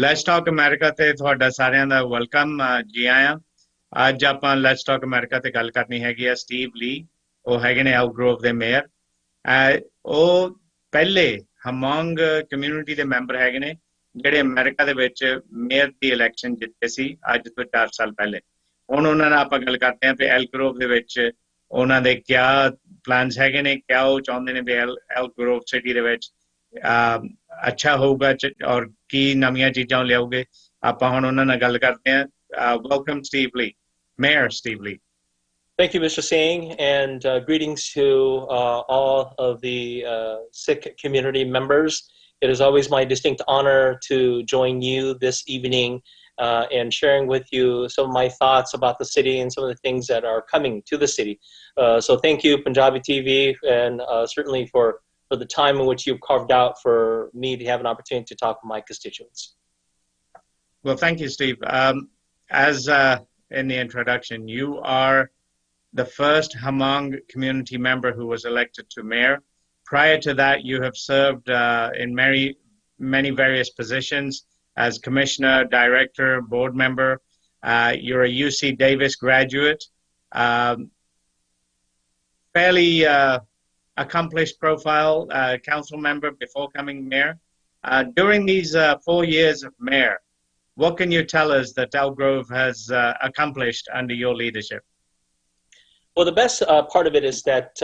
Let's talk America ਤੇ ਤੁਹਾਡਾ ਸਾਰਿਆਂ ਦਾ ਵੈਲਕਮ ਜੀ ਆਇਆਂ। ਅੱਜ ਆਪਾਂ ਲੈਟਸ ਟਾਕ ਅਮਰੀਕਾ ਤੇ ਗੱਲ ਕਰਨੀ ਹੈਗੀ ਆ ਸਟੀਵ ਲੀ। ਉਹ ਹੈਗੇ ਨੇ ਆਊਟਗਰੋਵ ਦੇ ਮੇਅਰ। ਉਹ ਪਹਿਲੇ ਹਮੰਗ ਕਮਿਊਨਿਟੀ ਦੇ ਮੈਂਬਰ ਹੈਗੇ ਨੇ ਜਿਹੜੇ ਅਮਰੀਕਾ ਦੇ ਵਿੱਚ ਮੇਅਰ ਦੀ ਇਲੈਕਸ਼ਨ ਜਿੱਤੇ ਸੀ ਅੱਜ ਤੋਂ 4 ਸਾਲ ਪਹਿਲੇ। ਹੁਣ ਉਹਨਾਂ ਨਾਲ ਆਪਾਂ ਗੱਲ ਕਰਦੇ ਹਾਂ ਵੀ ਐਲਗਰੋਵ ਦੇ ਵਿੱਚ ਉਹਨਾਂ ਦੇ ਕਿਆ ਪਲਾਨਸ ਹੈਗੇ ਨੇ, ਕਿਆ ਉਹ ਚਾਹੁੰਦੇ ਨੇ ਵੀ ਐਲਗਰੋਵ ਸਿਟੀ ਦੇ ਵਿੱਚ ਅੱਛਾ ਹੋਊਗਾ ਔਰ ਕੀ ਨਵੀਆਂ ਚੀਜ਼ਾਂ ਲਿਆਉਗੇ। ਆਪਾਂ ਹੁਣ ਉਹਨਾਂ ਨਾਲ ਗੱਲ ਕਰਦੇ ਹਾਂ। ਵੈਲਕਮ ਸਟੀਵ ਲੀ, ਮੇਅਰ ਸਟੀਵ ਲੀ। Thank you, Mr. Singh, and greetings to all of the Sikh community members. It is always my distinct honor to join you this evening and sharing with you some of my thoughts about the city and some of the things that are coming to the city. So thank you, Punjabi TV, and certainly for the time in which you've carved out for me to have an opportunity to talk with my constituents. Well, thank you, Steve. As in the introduction, you are the first Hmong community member who was elected to mayor. Prior to that, you have served in many various positions as commissioner, director, board member. You're a UC Davis graduate, fairly accomplished profile, council member before coming mayor. During these 4 years of mayor, what can you tell us that Elgrove has accomplished under your leadership? Well, the best part of it is that,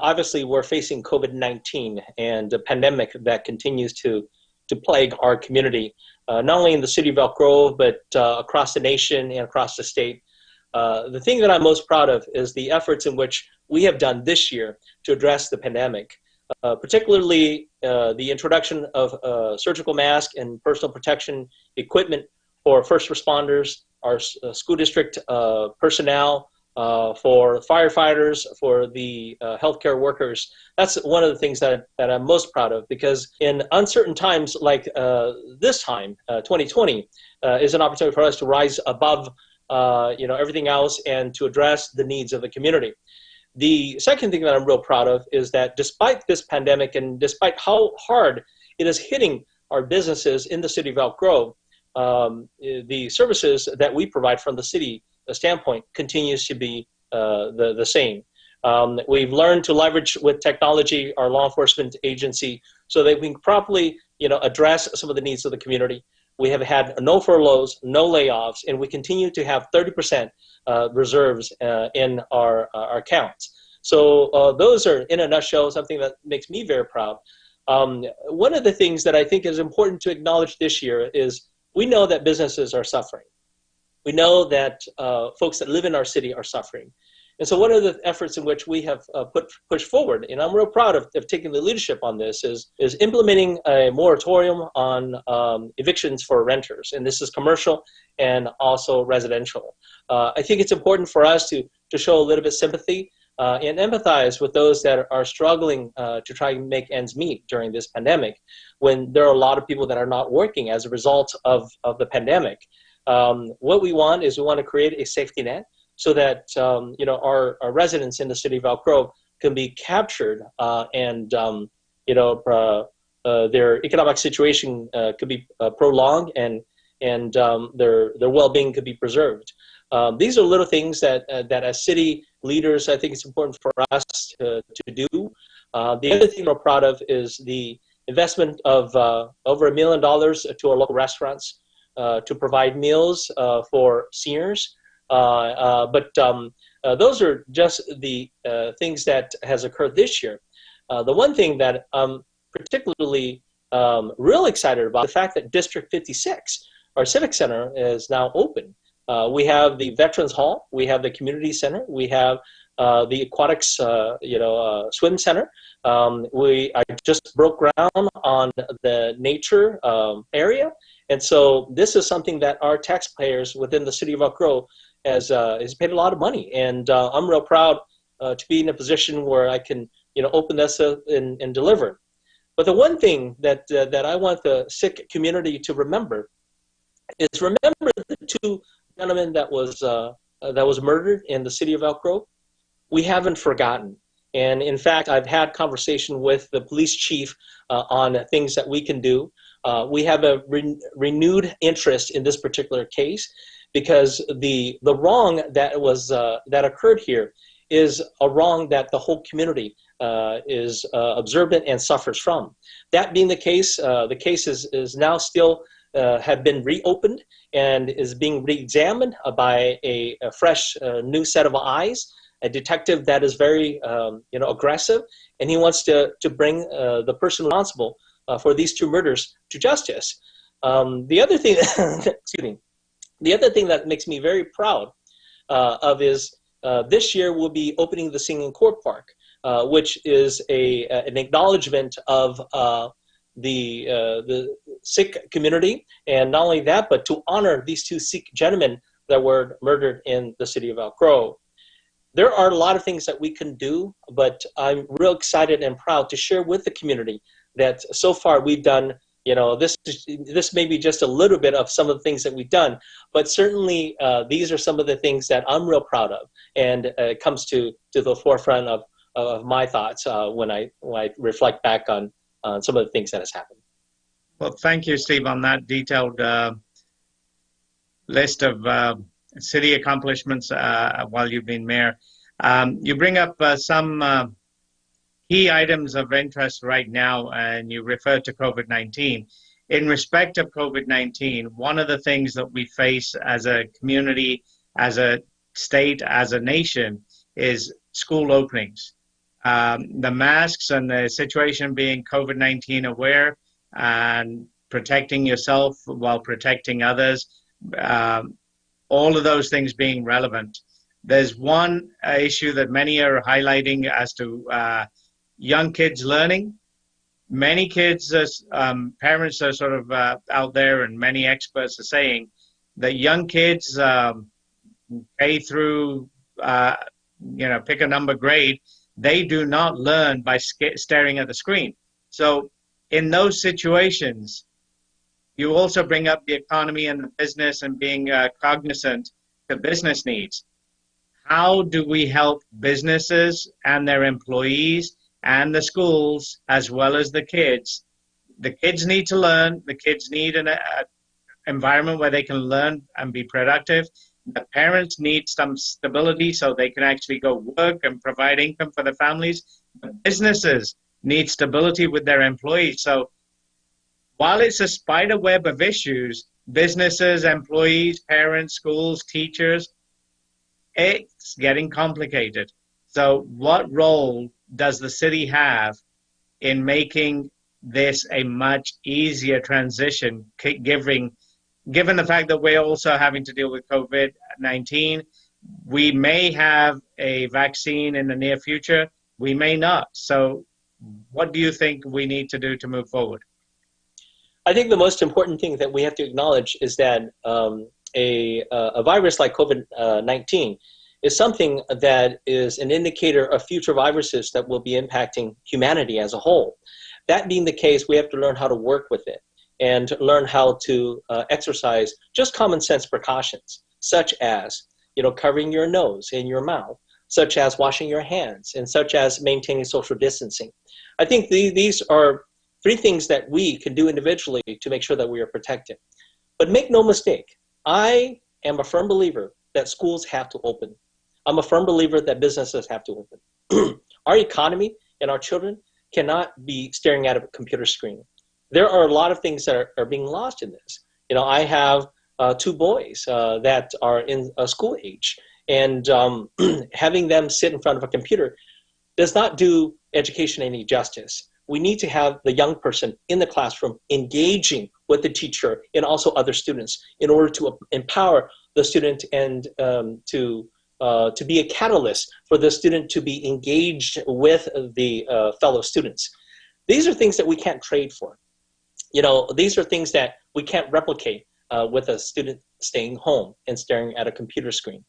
obviously we're facing COVID-19 and a pandemic that continues to plague our community, not only in the city of Elk Grove, but across the nation and across the state. The thing that I'm most proud of is the efforts in which we have done this year to address the pandemic, particularly the introduction of surgical mask and personal protection equipment for first responders, our school district personnel, for firefighters, for the healthcare workers. That's one of the things that I'm most proud of, because in uncertain times like this time, 2020, is an opportunity for us to rise above everything else and to address the needs of the community. The second thing that I'm real proud of is that despite this pandemic and despite how hard it is hitting our businesses in the city of Elk Grove, the services that we provide from the city standpoint continues to be the same. We've learned to leverage with technology our law enforcement agency so that we can properly address some of the needs of the community. We have had no furloughs, no layoffs, and we continue to have 30% reserves in our accounts. So those are, in a nutshell, something that makes me very proud. One of the things that I think is important to acknowledge this year is we know that businesses are suffering. We know that folks that live in our city are suffering. And so one of the efforts in which we have pushed forward, and I'm real proud of taking the leadership on this, is implementing a moratorium on evictions for renters. And this is commercial and also residential. I think it's important for us to show a little bit sympathy and empathize with those that are struggling to try and make ends meet during this pandemic, when there are a lot of people that are not working as a result of the pandemic. What we want is we want to create a safety net so that our residents in the city of Elk Grove can be captured and their economic situation could be prolonged and their well-being could be preserved. These are little things that as city leaders I think it's important for us to do. The other thing we're proud of is the investment of over $1 million to our local restaurants to provide meals for seniors. But those are just the things that has occurred this year. The one thing that I'm particularly real excited about, the fact that District 56, our civic center, is now open. We have the Veterans Hall, we have the community center, we have the aquatics, swim center. I just broke ground on the nature area. And so this is something that our taxpayers within the city of Elk Grove has paid a lot of money. And I'm real proud to be in a position where I can, open this up and deliver. But the one thing that I want the Sikh community to remember is remember the 2 gentlemen that was murdered in the city of Elk Grove. We haven't forgotten. And in fact, I've had conversation with the police chief on things that we can do. We have a renewed interest in this particular case because the wrong that was that occurred here is a wrong that the whole community is observant and suffers from. That being the case is now still have been reopened and is being re-examined by a fresh new set of eyes, a detective that is very aggressive, and he wants to bring the person responsible for these two murders to justice. The other thing, excuse me, the other thing that makes me very proud of is this year we'll be opening the Singing Court Park, which is an acknowledgement of the Sikh community, and not only that, but to honor these two Sikh gentlemen that were murdered in the city of Elk Grove. There are a lot of things that we can do, but I'm real excited and proud to share with the community that so far we've done. This may be just a little bit of some of the things that we've done, but certainly these are some of the things that I'm real proud of, and it comes to the forefront of my thoughts when I reflect back on some of the things that has happened. Well, thank you, Steve, on that detailed list of city accomplishments while you've been mayor. You bring up some key items of interest right now, and you refer to COVID-19. In respect of COVID-19, one of the things that we face as a community, as a state, as a nation, is school openings. The masks and the situation being COVID-19 aware and protecting yourself while protecting others, all of those things being relevant. There's one issue that many are highlighting as to young kids learning. Many kids, parents are sort of out there, and many experts are saying that young kids, K through, pick a number grade, they do not learn by staring at the screen. So in those situations, you also bring up the economy and the business and being cognizant of business needs. How do we help businesses and their employees and the schools, as well as the kids? The kids need to learn. The kids need an environment where they can learn and be productive. The parents need some stability so they can actually go work and provide income for their families. The businesses need stability with their employees. So while it's a spider web of issues, businesses, employees, parents, schools, teachers, it's getting complicated. So what role does the city have in making this a much easier transition, given the fact that we're also having to deal with COVID-19? We may have a vaccine in the near future, we may not. So what do you think we need to do to move forward? I think the most important thing that we have to acknowledge is that a virus like COVID-19 is something that is an indicator of future viruses that will be impacting humanity as a whole. That being the case, we have to learn how to work with it and learn how to exercise just common sense precautions, such as covering your nose and your mouth, such as washing your hands, and such as maintaining social distancing. I think these are three things that we can do individually to make sure that we are protected. But make no mistake, I am a firm believer that schools have to open. I'm a firm believer that businesses have to open. Our economy and our children cannot be staring at a computer screen. There are a lot of things that are being lost in this. I have two boys that are in school age, and having them sit in front of a computer does not do education any justice. We need to have the young person in the classroom engaging with the teacher and also other students in order to empower the student and to be a catalyst for the student to be engaged with the fellow students. These are things that we can't trade for. These are things that we can't replicate with a student staying home and staring at a computer screen.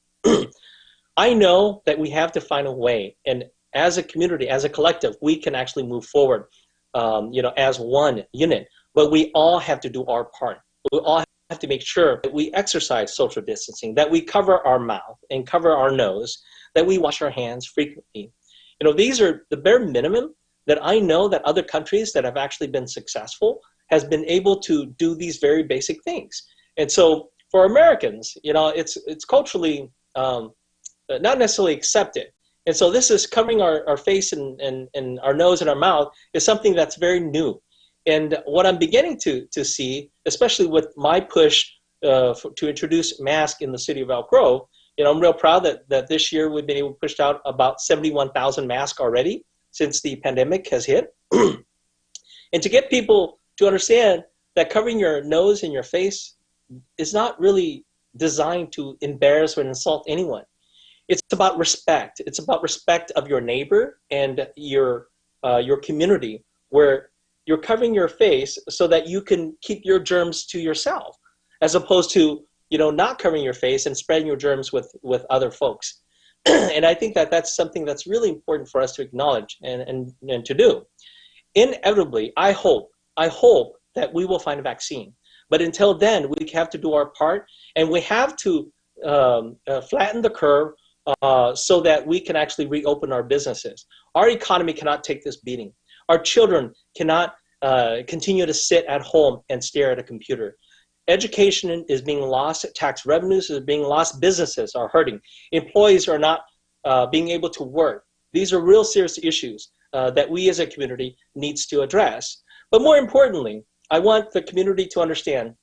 I know that we have to find a way, and as a community, as a collective, we can actually move forward, as one unit, but we all have to do our part. We all have to make sure that we exercise social distancing, that we cover our mouth and cover our nose, that we wash our hands frequently. These are the bare minimum that I know that other countries that have actually been successful has been able to do these very basic things. And so for Americans, it's culturally not necessarily accepted. And so this is covering our face and our nose and our mouth is something that's very new. And what I'm beginning to see, especially with my push to introduce masks in the city of Elk Grove, I'm real proud that this year we've been able to push out about 71,000 masks already since the pandemic has hit. And to get people to understand that covering your nose and your face is not really designed to embarrass or insult anyone. It's about respect. It's about respect of your neighbor and your community, where you're covering your face so that you can keep your germs to yourself, as opposed to not covering your face and spreading your germs with other folks. And I think that that's something that's really important for us to acknowledge and to do. Inevitably, I hope that we will find a vaccine. But until then, we have to do our part, and we have to flatten the curve so that we can actually reopen our businesses. Our economy cannot take this beating. Our children cannot continue to sit at home and stare at a computer. Education is being lost, tax revenues are being lost, businesses are hurting, employees are not being able to work. These are real serious issues that we as a community needs to address. But more importantly, I want the community to understand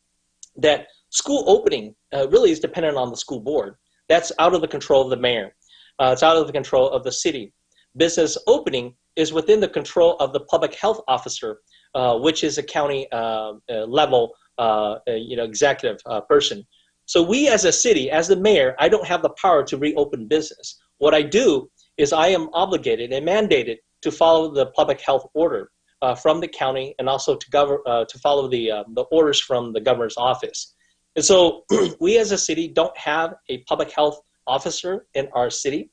that school opening really is dependent on the school board. That's out of the control of the mayor. It's out of the control of the city. Business opening is within the control of the public health officer, which is a county level executive person. So we as a city, as the mayor, I don't have the power to reopen business. What I do is I am obligated and mandated to follow the public health order from the county, and also to follow the orders from the governor's office. And so we as a city don't have a public health officer in our city,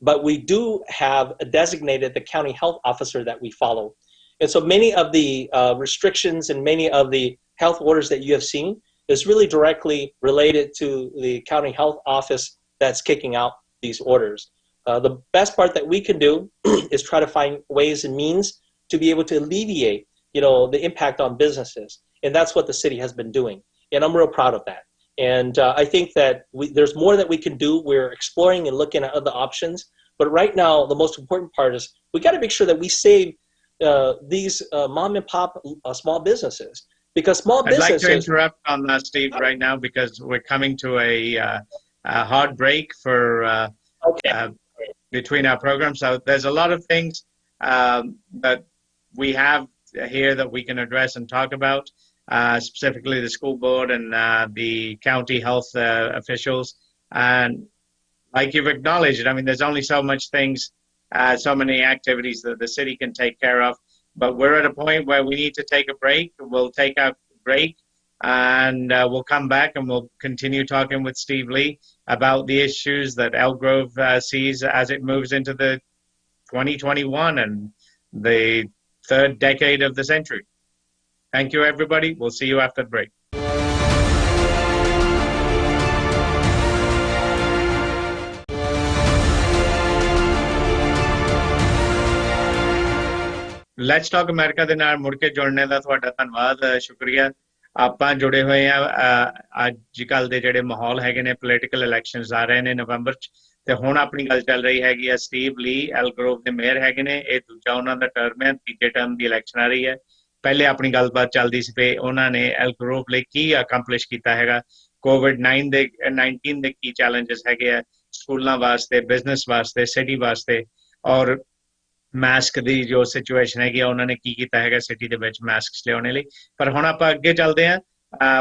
but we do have designated the county health officer that we follow. And so many of the restrictions and many of the health orders that you have seen is really directly related to the county health office that's kicking out these orders. The best part that we can do is try to find ways and means to be able to alleviate, the impact on businesses. And that's what the city has been doing. And I'm real proud of that. And I think that there's more that we can do. We're exploring and looking at other options. But right now, the most important part is we got to make sure that we save these mom and pop small businesses. Because small businesses... I'd like to interrupt on that, Steve, right now, because we're coming to a hard break for between our programs. So there's a lot of things that we have here that we can address and talk about, specifically the school board and the county health officials. And like you've acknowledged, I mean, there's only so much things, so many activities that the city can take care of. But we're at a point where we need to take a break. We'll take a break, and we'll come back and we'll continue talking with Steve Lee about the issues that Elk Grove sees as it moves into the 2021 and the third decade of the century. Thank you, everybody. We'll see you after the break. Let's talk America ਦੇ ਨਾਲ ਮੁੜ ਕੇ ਜੁੜਨੇ ਦਾ ਤੁਹਾਡਾ ਧੰਨਵਾਦ, ਸ਼ੁਕਰੀਆ। ਆਪਾਂ ਜੁੜੇ ਹੋਏ ਆ ਅੱਜ ਕੱਲ ਦੇ ਜਿਹੜੇ ਮਾਹੌਲ ਹੈਗੇ ਨੇ, ਪੋਲੀਟੀਕਲ ਇਲੈਕਸ਼ਨਸ ਆ ਰਹੇ ਨੇ ਨਵੰਬਰ ਚ, ਤੇ ਹੁਣ ਆਪਣੀ ਗੱਲ ਚੱਲ ਰਹੀ ਹੈਗੀ ਆ ਸਟੀਵ ਲੀ ਐਲਕ ਗਰੋਵ ਦੇ ਮੇਅਰ ਹੈਗੇ ਨੇ। ਇਹ ਦੂਜਾ ਉਹਨਾਂ ਦਾ ਟਰਮ ਹੈ, ਤੀਜੇ ਟਰਮ ਦੀ ਇਲੈਕਸ਼ਨ ਆ ਰਹੀ ਹੈ। ਪਹਿਲੇ ਆਪਣੀ ਗੱਲਬਾਤ ਚੱਲਦੀ ਸੀ ਪਈ ਉਹਨਾਂ ਨੇ ਐਲਕ ਗਰੋਵ ਲਈ ਕੀ ਅਕੰਪਲਿਸ਼ ਕੀਤਾ ਹੈਗਾ, COVID-19 ਦੇ ਕੀ ਚੈਲੰਜਸ ਹੈਗੇ ਆ ਸਕੂਲਾਂ ਵਾਸਤੇ, ਬਿਜ਼ਨਸ ਵਾਸਤੇ, ਸਿਟੀ ਵਾਸਤੇ, ਔਰ ਮਾਸਕ ਦੀ ਜੋ ਸਿਚੁਏਸ਼ਨ ਹੈਗੀ ਆ ਉਹਨਾਂ ਨੇ ਕੀ ਕੀਤਾ ਹੈਗਾ ਸਿਟੀ ਦੇ ਵਿੱਚ ਮਾਸਕਸ ਲਿਆਉਣ ਲਈ। ਪਰ ਹੁਣ ਆਪਾਂ ਅੱਗੇ ਚੱਲਦੇ ਹਾਂ।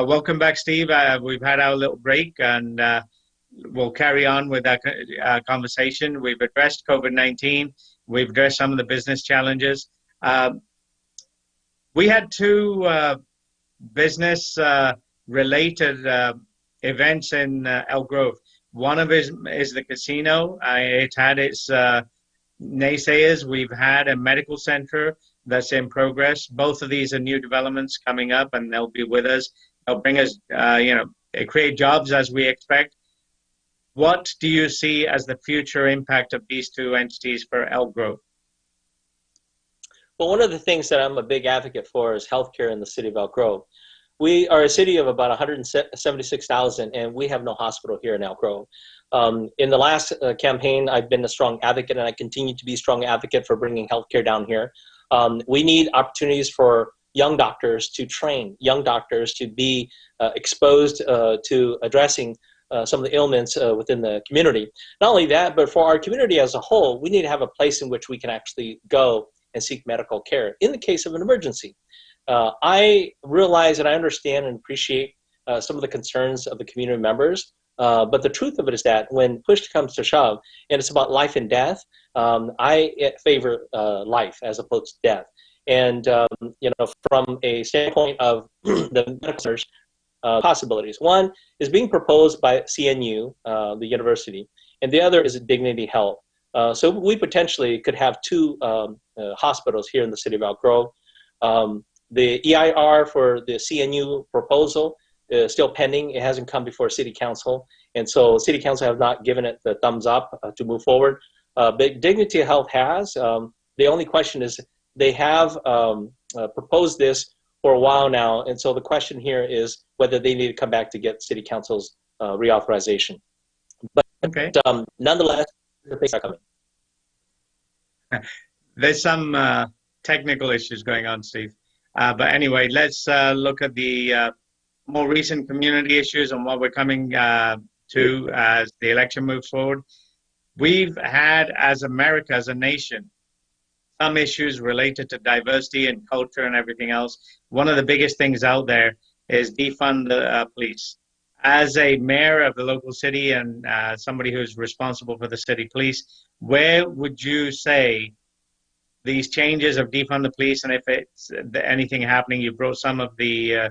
Welcome back, Steve. We've had our little break, and we'll carry on with our conversation. We've addressed COVID-19. We've addressed some of the business challenges. We had two business-related events in Elk Grove. One of it is the casino. It's had its naysayers. We've had a medical center that's in progress. Both of these are new developments coming up, and they'll be with us. They'll bring us, create jobs as we expect. What do you see as the future impact of these two entities for Elk Grove? Well, one of the things that I'm a big advocate for is healthcare in the city of Elk Grove. We are a city of about 176,000, and we have no hospital here in Elk Grove. In the last campaign, I've been a strong advocate, and I continue to be a strong advocate for bringing healthcare down here. We need opportunities for young doctors to train, young doctors to be exposed to addressing some of the ailments within the community. Not only that, but for our community as a whole, we need to have a place in which we can actually go and seek medical care in the case of an emergency. I realize and I understand and appreciate some of the concerns of the community members, but the truth of it is that when push comes to shove, and it's about life and death, I favor life as opposed to death. And from a standpoint of the medical centers, possibilities. One is being proposed by CNU, the university, and the other is Dignity Health. So we potentially could have two hospitals here in the city of Elk Grove. The EIR for the CNU proposal is still pending. It hasn't come before City Council, and so City Council have not given it the thumbs up to move forward. But Dignity Health has. The only question is they have proposed this for a while now, and so the question here is whether they need to come back to get City Council's reauthorization. But Okay. Nonetheless, the things are coming. There's some technical issues going on, Steve. But anyway, let's look at the more recent community issues and what we're coming to as the election moves forward. We've had, as America, as a nation, some issues related to diversity and culture and everything else. One of the biggest things out there is defund the police. As a mayor of the local city and somebody who's responsible for the city police, where would you say these changes of defund the police, and if it's anything happening, you brought some of the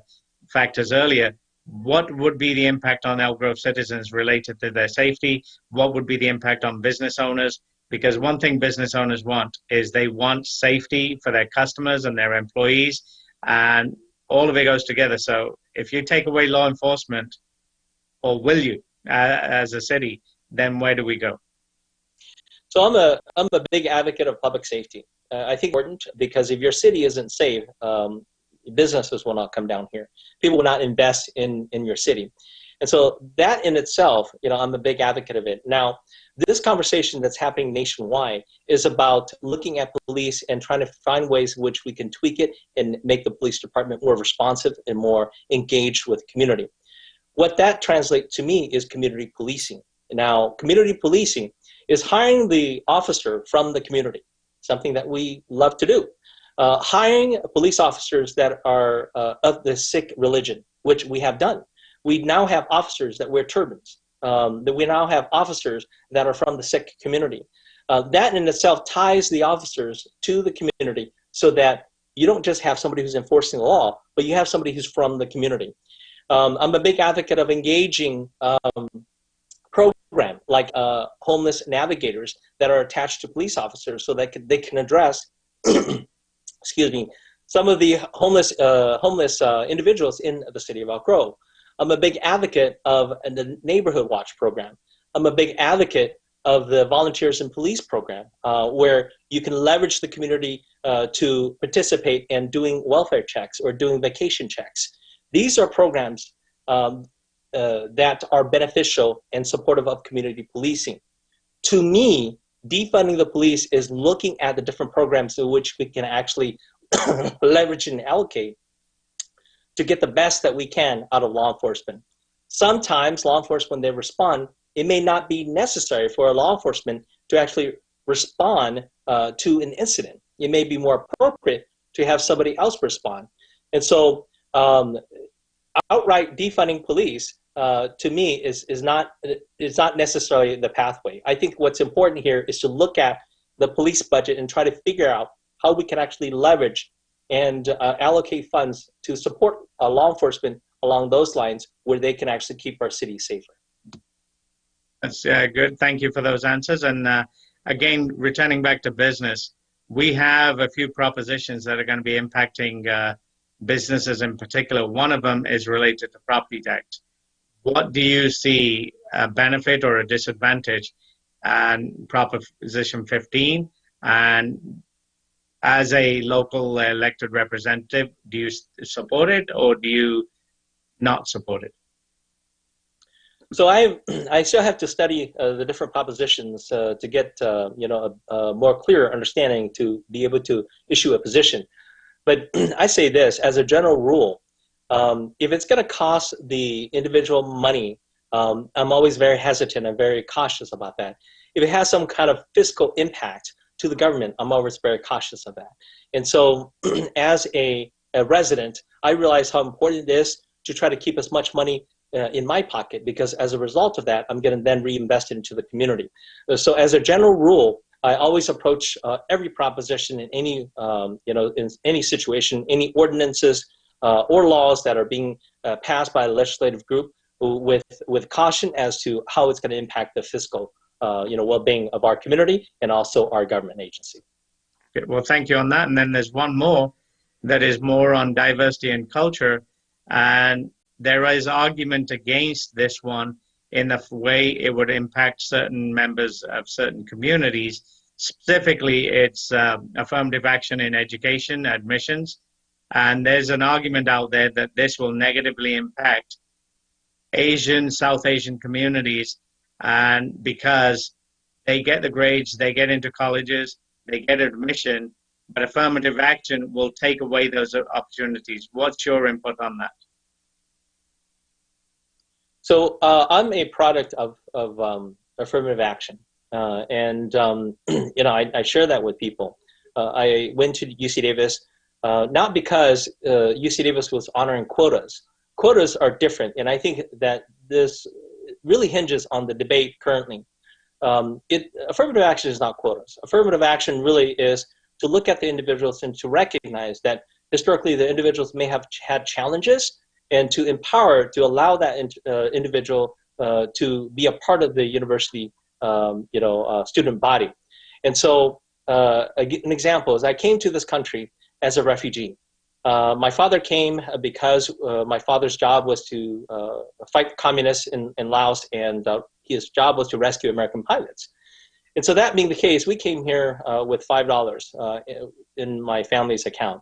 factors earlier, what would be the impact on Elk Grove citizens related to their safety? What would be the impact on business owners? Because one thing business owners want is they want safety for their customers and their employees, and all of it goes together. So if you take away law enforcement, or will you, as a city, then where do we go? So I'm a big advocate of public safety. I think it's important because if your city isn't safe, businesses will not come down here. People will not invest in your city. And so that in itself, I'm a big advocate of it. Now, this conversation that's happening nationwide is about looking at police and trying to find ways in which we can tweak it and make the police department more responsive and more engaged with the community. What that translates to me is community policing. Now, community policing is hiring the officer from the community, something that we love to do. Hiring police officers that are of the Sikh religion, which we have done. We now have officers that wear turbans. That we now have officers that are from the Sikh community. That in itself ties the officers to the community so that you don't just have somebody who's enforcing the law, but you have somebody who's from the community. I'm a big advocate of engaging program like homeless navigators that are attached to police officers so that they can address excuse me, some of the homeless individuals in the city of Elk Grove. I'm a big advocate of the Neighborhood Watch program. I'm a big advocate of the Volunteers in Police program, where you can leverage the community to participate in doing welfare checks or doing vacation checks. These are programs that are beneficial and supportive of community policing. To me, defunding the police is looking at the different programs in which we can actually leverage and allocate to get the best that we can out of law enforcement. Sometimes law enforcement, when they respond, it may not be necessary for a law enforcement to actually respond to an incident. It may be more appropriate to have somebody else respond. And so outright defunding police to me is not necessarily the pathway. I think what's important here is to look at the police budget and try to figure out how we can actually leverage and allocate funds to support law enforcement along those lines where they can actually keep our city safer. That's good. Thank you for those answers. And again, returning back to business, we have a few propositions that are going to be impacting businesses in particular. One of them is related to property tax. What do you see a benefit or a disadvantage and Proposition 15 and as a local elected representative, do you support it or do you not support it? So I still have to study the different propositions to get a more clear understanding to be able to issue a position. But I say this as a general rule: if it's going to cost the individual money, I'm always very hesitant and very cautious about that. If it has some kind of fiscal impact to the government, I'm always very cautious of that. And so, as a resident, I realize how important it is to try to keep as much money in my pocket, because as a result of that, I'm going to then reinvest it into the community. So as a general rule, I always approach every proposition in any, in any situation, any ordinances or laws that are being passed by a legislative group with caution as to how it's going to impact the fiscal, well-being of our community and also our government agency. Okay, well, thank you on that. And then there's one more that is more on diversity and culture, and there is argument against this one in the way it would impact certain members of certain communities. Specifically, it's affirmative action in education, admissions. And there's an argument out there that this will negatively impact Asian, South Asian communities, and because they get the grades, they get into colleges, they get admission, but affirmative action will take away those opportunities. What's your input on that? So I'm a product of affirmative action, and I share that with people. I went to UC Davis not because UC Davis was honoring quotas. Quotas are different, and I think that this really hinges on the debate currently. Affirmative action is not quotas. Affirmative action really is to look at the individuals and to recognize that historically the individuals may have had challenges, and to empower, to allow that individual to be a part of the university, student body. And so an example is I came to this country as a refugee. My father came because my father's job was to fight communists in Laos, and his job was to rescue American pilots. And so that being the case, we came here with $5 in my family's account.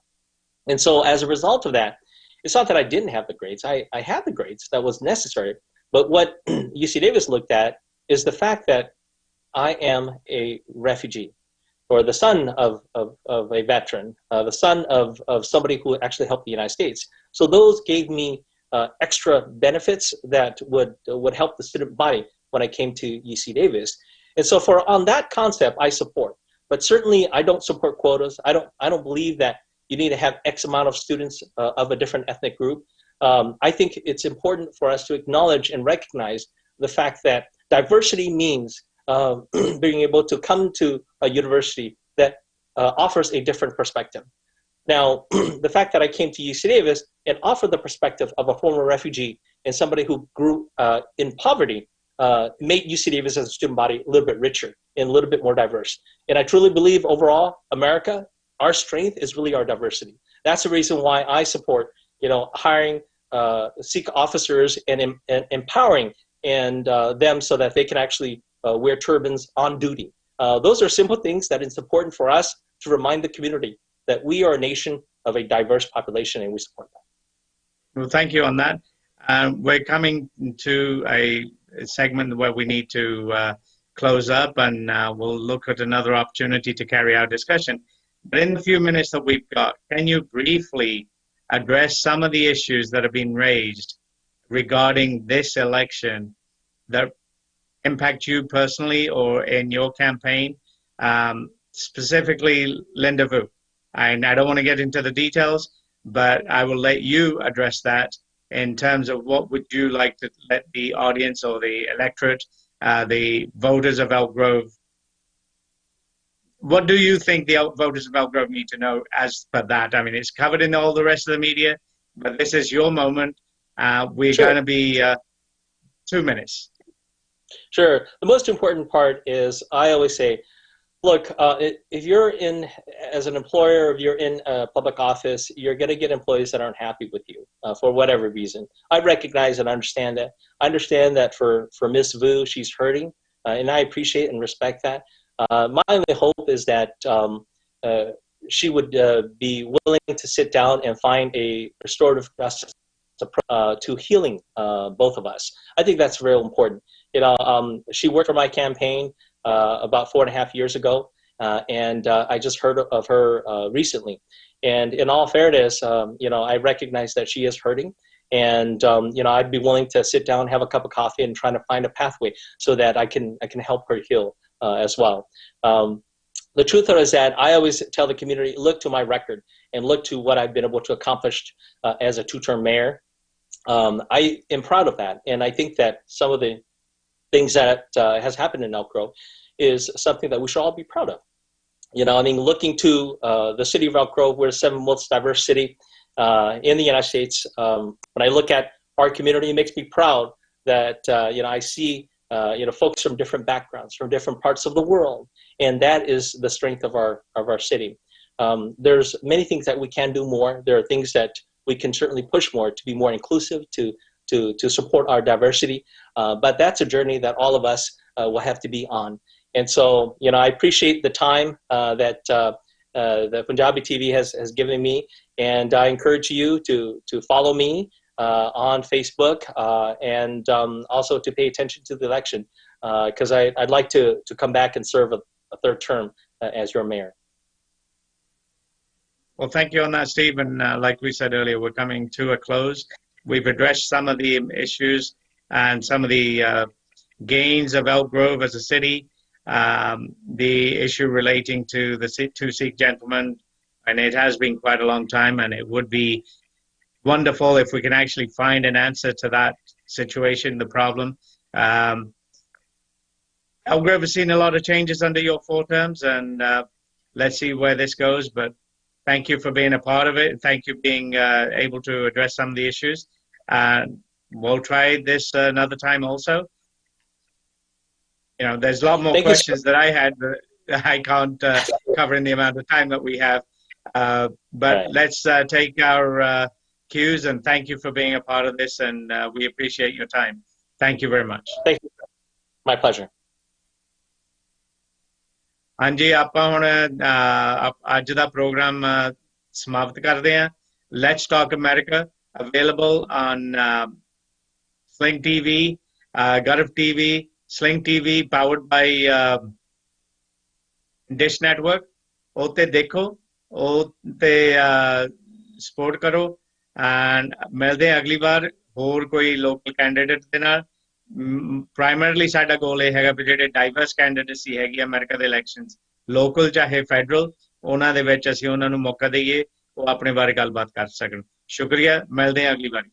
And so as a result of that, it's not that I didn't have the grades. I had the grades that was necessary. But what UC Davis looked at is the fact that I am a refugee, or the son of a veteran, the son of somebody who actually helped the United States. So those gave me extra benefits that would help the student body when I came to UC Davis. And so on that concept, I support. But certainly I don't support quotas. I don't believe that you need to have X amount of students of a different ethnic group. I think it's important for us to acknowledge and recognize the fact that diversity means being able to come to a university that offers a different perspective. Now, the fact that I came to UC Davis and offered the perspective of a former refugee and somebody who grew in poverty made UC Davis as a student body a little bit richer and a little bit more diverse. And I truly believe overall, America, our strength is really our diversity. That's the reason why I support, hiring Sikh officers and empowering them so that they can actually wear turbans on duty. Those are simple things that it's important for us to remind the community that we are a nation of a diverse population, and we support that. Well, thank you on that. We're coming to a segment where we need to close up, and we'll look at another opportunity to carry our discussion. But in the few minutes that we've got, can you briefly address some of the issues that have been raised regarding this election that impact you personally or in your campaign, specifically Linda Vu? And I don't want to get into the details, but I will let you address that in terms of what would you like to let the audience or the electorate, the voters of Elk Grove, what do you think the voters of Elk Grove need to know as per that? I mean, it's covered in all the rest of the media, but this is your moment. We're Sure. going to be 2 minutes. Sure. The most important part is I always say, look, if you're as an employer, if you're in a public office, you're going to get employees that aren't happy with you for whatever reason. I recognize and understand that. I understand that for Ms. Vu, she's hurting, and I appreciate and respect that. My only hope is that she would be willing to sit down and find a restorative justice to healing both of us. I think that's very important. She worked for my campaign about 4.5 years ago, and I just heard of her recently. And in all fairness, I recognize that she is hurting, and I'd be willing to sit down, have a cup of coffee, and try to find a pathway so that I can help her heal as well. The truth is that I always tell the community, look to my record and look to what I've been able to accomplish as a two-term mayor. I am proud of that, and I think that some of the things that has happened in Elk Grove is something that we should all be proud of. Looking to the city of Elk Grove, we're the 7th most diverse city in the United States. When I look at our community, it makes me proud that I see folks from different backgrounds, from different parts of the world, and that is the strength of our city. There's many things that we can do more. There are things that we can certainly push more to be more inclusive, to support our diversity. But that's a journey that all of us will have to be on. And so, I appreciate the time that Punjabi TV has given me, and I encourage you to follow me on Facebook and also to pay attention to the election, because I'd like to come back and serve a third term as your mayor. Well, thank you on that, Steve. And like we said earlier, we're coming to a close. We've addressed some of the issues and some of the gains of Elk Grove as a city. The issue relating to the two Sikh gentlemen, and it has been quite a long time, and it would be wonderful if we can actually find an answer to that situation, the problem. Elk Grove has seen a lot of changes under your 4 terms, and let's see where this goes. But thank you for being a part of it. Thank you for being able to address some of the issues. We'll try this another time also. There's a lot more questions that I had, but I can't cover in the amount of time that we have. But right. Let's take our cues, and thank you for being a part of this, and we appreciate your time. Thank you very much. Thank you. My pleasure. ਹਾਂਜੀ ਆਪਾਂ ਹੁਣ ਅੱਜ ਦਾ programme ਸਮਾਪਤ ਕਰਦੇ ਹਾਂ. Let's Talk America, available on Sling TV, Garv TV, Sling TV, powered by Dish Network. ਉਹਤੇ ਦੇਖੋ, ਉਹਤੇ ਸਪੋਰਟ ਕਰੋ, and ਮਿਲਦੇ ਹਾਂ ਅਗਲੀ ਵਾਰ ਹੋਰ ਕੋਈ ਲੋਕਲ ਕੈਂਡੀਡੇਟ ਦੇ ਨਾਲ. ਪ੍ਰਾਇਮਰਲੀ ਸਾਡਾ ਗੋਲ ਇਹ ਹੈਗਾ ਵੀ ਜਿਹੜੇ ਡਾਈਵਰਸ ਕੈਂਡੀਡੇਟਸੀ ਹੈਗੀ ਅਮਰੀਕਾ ਦੇ ਇਲੈਕਸ਼ਨਸ, ਲੋਕਲ ਚਾਹੇ ਫੈਡਰਲ, ਉਹਨਾਂ ਦੇ ਵਿੱਚ ਅਸੀਂ ਉਹਨਾਂ ਨੂੰ ਮੌਕਾ ਦੇਈਏ ਉਹ ਆਪਣੇ ਬਾਰੇ ਗੱਲਬਾਤ ਕਰ ਸਕਣ. ਸ਼ੁਕਰੀਆ, ਮਿਲਦੇ ਹਾਂ ਅਗਲੀ ਵਾਰੀ.